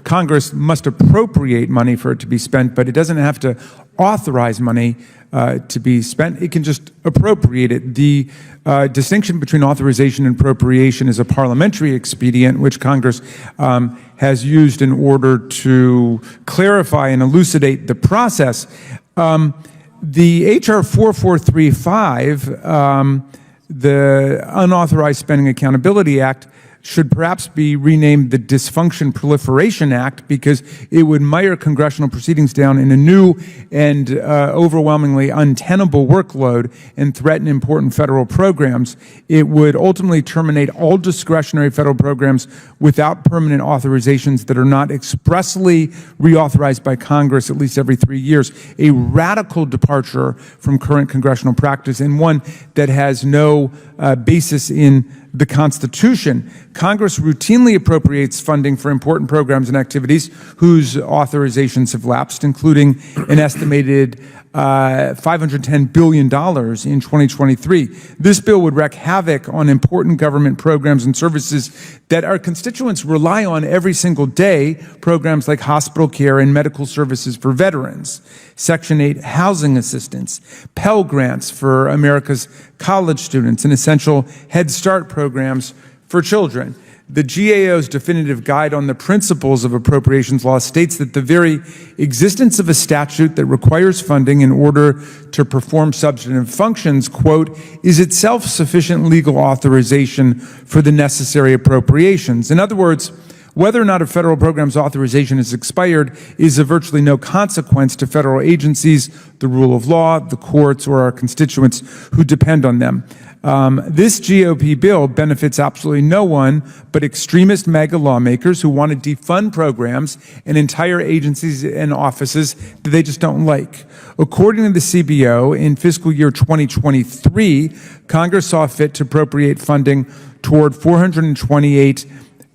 Congress must appropriate money for it to be spent, but it doesn't have to authorize money to be spent. It can just appropriate it. The distinction between authorization and appropriation is a parliamentary expedient, which Congress has used in order to clarify and elucidate the process. The H.R. 4435, the Unauthorized Spending Accountability Act, should perhaps be renamed the Dysfunction Proliferation Act, because it would mire congressional proceedings down in a new and overwhelmingly untenable workload and threaten important federal programs. It would ultimately terminate all discretionary federal programs without permanent authorizations that are not expressly reauthorized by Congress at least every 3 years, a radical departure from current congressional practice, and one that has no basis in the Constitution. Congress routinely appropriates funding for important programs and activities whose authorizations have lapsed, including an estimated $510 billion in 2023. This bill would wreak havoc on important government programs and services that our constituents rely on every single day, programs like hospital care and medical services for veterans, Section 8 housing assistance, Pell Grants for America's college students, and essential Head Start programs for children. The GAO's definitive guide on the principles of appropriations law states that the very existence of a statute that requires funding in order to perform substantive functions, quote, is itself sufficient legal authorization for the necessary appropriations. In other words, whether or not a federal program's authorization is expired is of virtually no consequence to federal agencies, the rule of law, the courts, or our constituents who depend on them. This GOP bill benefits absolutely no one but extremist MAGA lawmakers who want to defund programs and entire agencies and offices that they just don't like. According to the CBO, in fiscal year 2023, Congress saw fit to appropriate funding toward 428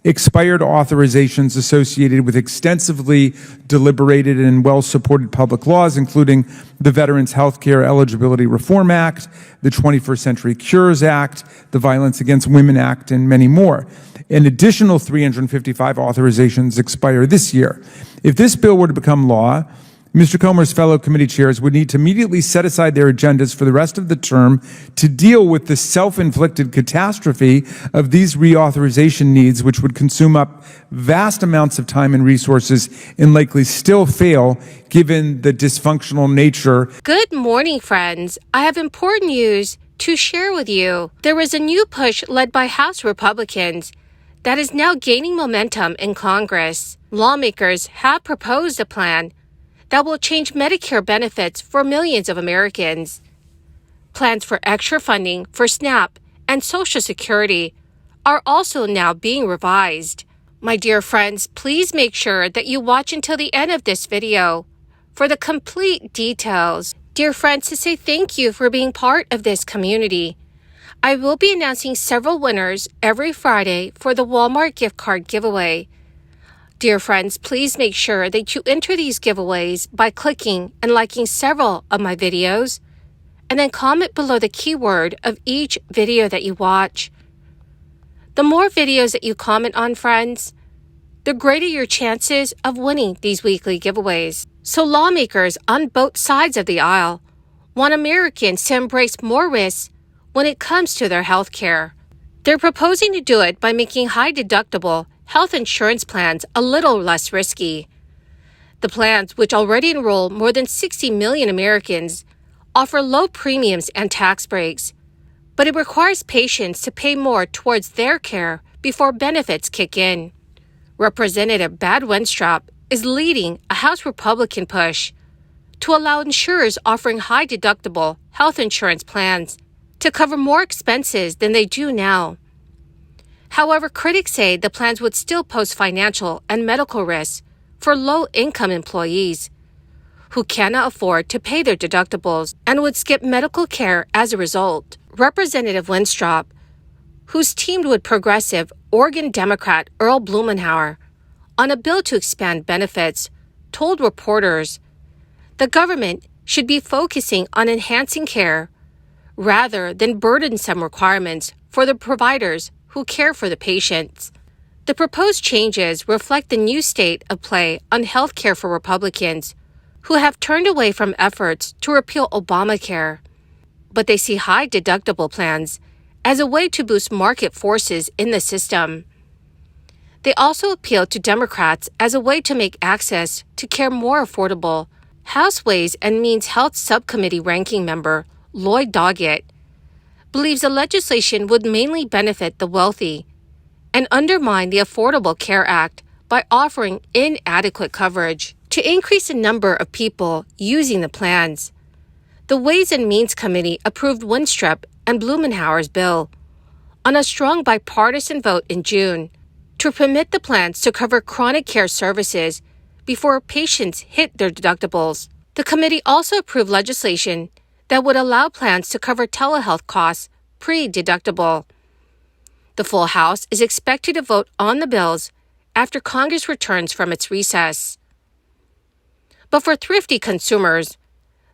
expired authorizations associated with extensively deliberated and well-supported public laws, including the Veterans Healthcare Eligibility Reform Act, the 21st Century Cures Act, the Violence Against Women Act, and many more. An additional 355 authorizations expire this year. If this bill were to become law, Mr. Comer's fellow committee chairs would need to immediately set aside their agendas for the rest of the term to deal with the self-inflicted catastrophe of these reauthorization needs, which would consume up vast amounts of time and resources and likely still fail given the dysfunctional nature. Good morning, friends. I have important news to share with you. There is a new push led by House Republicans that is now gaining momentum in Congress. Lawmakers have proposed a plan that will change Medicare benefits for millions of Americans. Plans for extra funding for SNAP and Social Security are also now being revised. My dear friends, please make sure that you watch until the end of this video for the complete details. Dear friends, to say thank you for being part of this community, I will be announcing several winners every Friday for the Walmart gift card giveaway. Dear friends, please make sure that you enter these giveaways by clicking and liking several of my videos, and then comment below the keyword of each video that you watch. The more videos that you comment on, friends, the greater your chances of winning these weekly giveaways. So lawmakers on both sides of the aisle want Americans to embrace more risks when it comes to their health care. They're proposing to do it by making high-deductible health insurance plans a little less risky. The plans, which already enroll more than 60 million Americans, offer low premiums and tax breaks, but it requires patients to pay more towards their care before benefits kick in. Representative Brad Wenstrup is leading a House Republican push to allow insurers offering high-deductible health insurance plans to cover more expenses than they do now. However, critics say the plans would still pose financial and medical risks for low-income employees who cannot afford to pay their deductibles and would skip medical care as a result. Representative Wenstrup, who's teamed with progressive Oregon Democrat Earl Blumenauer on a bill to expand benefits, told reporters the government should be focusing on enhancing care rather than burdensome requirements for the providers who care for the patients. The proposed changes reflect the new state of play on health care for Republicans who have turned away from efforts to repeal Obamacare. But they see high deductible plans as a way to boost market forces in the system. They also appeal to Democrats as a way to make access to care more affordable. House Ways and Means Health Subcommittee ranking member Lloyd Doggett believes the legislation would mainly benefit the wealthy and undermine the Affordable Care Act by offering inadequate coverage. To increase the number of people using the plans, the Ways and Means Committee approved Winstrup and Blumenauer's bill on a strong bipartisan vote in June to permit the plans to cover chronic care services before patients hit their deductibles. The committee also approved legislation that would allow plans to cover telehealth costs pre-deductible. The full House is expected to vote on the bills after Congress returns from its recess. But for thrifty consumers,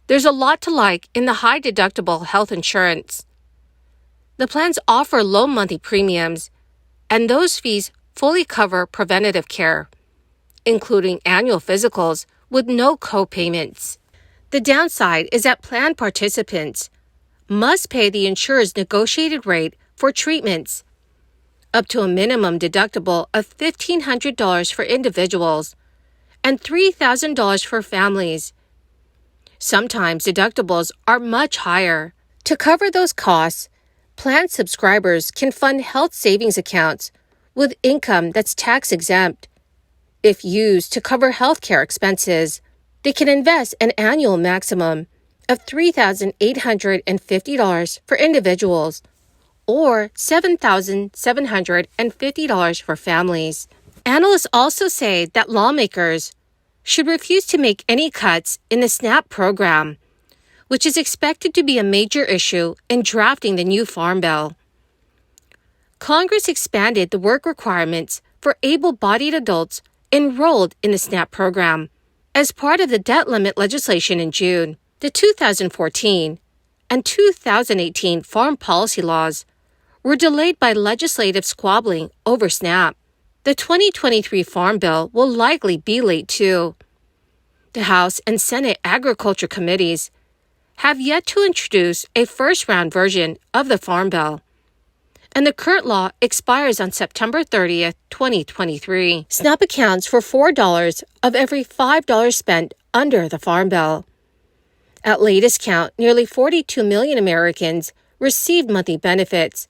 there's a lot to like in the high-deductible health insurance. The plans offer low monthly premiums, and those fees fully cover preventative care, including annual physicals with no co-payments. The downside is that plan participants must pay the insurer's negotiated rate for treatments, up to a minimum deductible of $1,500 for individuals and $3,000 for families. Sometimes deductibles are much higher. To cover those costs, plan subscribers can fund health savings accounts with income that's tax-exempt. If used to cover healthcare expenses, they can invest an annual maximum of $3,850 for individuals or $7,750 for families. Analysts also say that lawmakers should refuse to make any cuts in the SNAP program, which is expected to be a major issue in drafting the new Farm Bill. Congress expanded the work requirements for able-bodied adults enrolled in the SNAP program as part of the debt limit legislation in June. The 2014 and 2018 farm policy laws were delayed by legislative squabbling over SNAP. The 2023 Farm Bill will likely be late too. The House and Senate Agriculture Committees have yet to introduce a first-round version of the Farm Bill, and the current law expires on September 30th, 2023. SNAP accounts for $4 of every $5 spent under the Farm Bill. At latest count, nearly 42 million Americans received monthly benefits,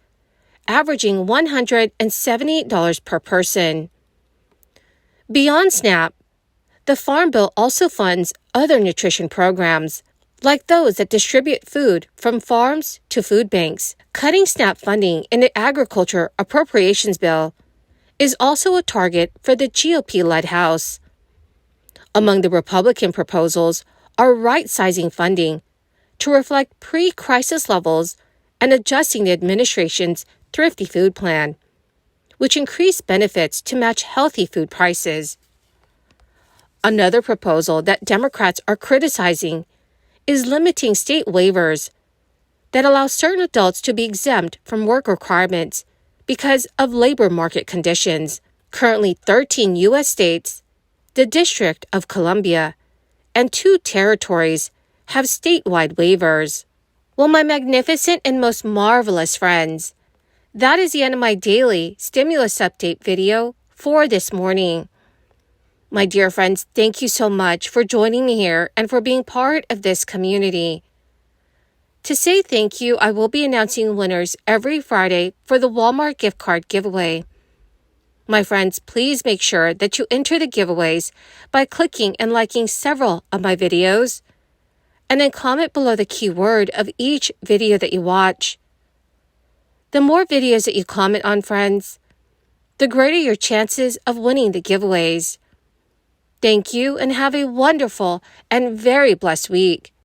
averaging $178 per person. Beyond SNAP, the Farm Bill also funds other nutrition programs, like those that distribute food from farms to food banks. Cutting SNAP funding in the Agriculture Appropriations Bill is also a target for the GOP-led House. Among the Republican proposals are right-sizing funding to reflect pre-crisis levels and adjusting the administration's Thrifty Food Plan, which increased benefits to match healthy food prices. Another proposal that Democrats are criticizing is limiting state waivers that allow certain adults to be exempt from work requirements because of labor market conditions. Currently, 13 U.S. states, the District of Columbia, and 2 territories have statewide waivers. Well, my magnificent and most marvelous friends, that is the end of my daily stimulus update video for this morning. My dear friends, thank you so much for joining me here and for being part of this community. To say thank you, I will be announcing winners every Friday for the Walmart gift card giveaway. My friends, please make sure that you enter the giveaways by clicking and liking several of my videos, and then comment below the keyword of each video that you watch. The more videos that you comment on, friends, the greater your chances of winning the giveaways. Thank you and have a wonderful and very blessed week.